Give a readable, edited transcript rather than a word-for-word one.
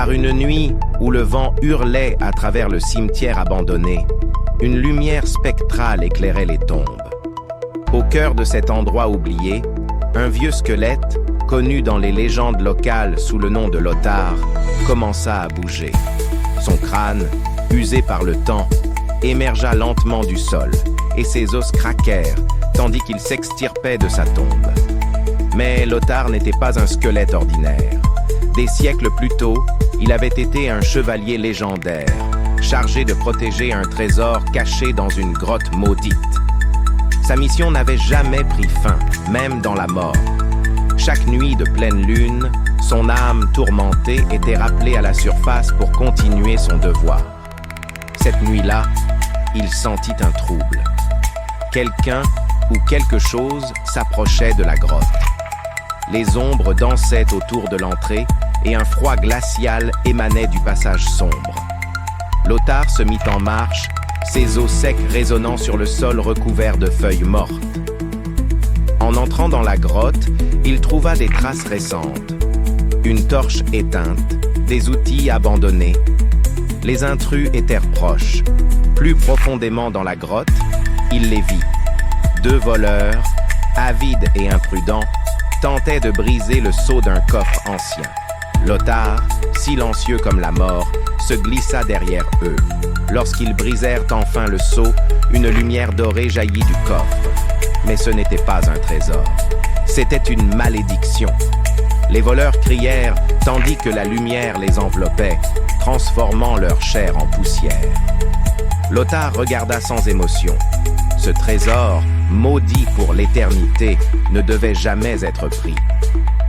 Par une nuit où le vent hurlait à travers le cimetière abandonné, une lumière spectrale éclairait les tombes. Au cœur de cet endroit oublié, un vieux squelette, connu dans les légendes locales sous le nom de Lothar, commença à bouger. Son crâne, usé par le temps, émergea lentement du sol, et ses os craquèrent, tandis qu'il s'extirpait de sa tombe. Mais Lothar n'était pas un squelette ordinaire. Des siècles plus tôt, il avait été un chevalier légendaire, chargé de protéger un trésor caché dans une grotte maudite. Sa mission n'avait jamais pris fin, même dans la mort. Chaque nuit de pleine lune, son âme tourmentée était rappelée à la surface pour continuer son devoir. Cette nuit-là, il sentit un trouble. Quelqu'un ou quelque chose s'approchait de la grotte. Les ombres dansaient autour de l'entrée et un froid glacial émanait du passage sombre. Lothar se mit en marche, ses os secs résonnant sur le sol recouvert de feuilles mortes. En entrant dans la grotte, il trouva des traces récentes. Une torche éteinte, des outils abandonnés. Les intrus étaient proches. Plus profondément dans la grotte, il les vit. 2 voleurs, avides et imprudents, tentaient de briser le sceau d'un coffre ancien. Lothar, silencieux comme la mort, se glissa derrière eux. Lorsqu'ils brisèrent enfin le sceau, une lumière dorée jaillit du coffre. Mais ce n'était pas un trésor. C'était une malédiction. Les voleurs crièrent, tandis que la lumière les enveloppait, transformant leur chair en poussière. Lothar regarda sans émotion. Ce trésor, maudit pour l'éternité, ne devait jamais être pris.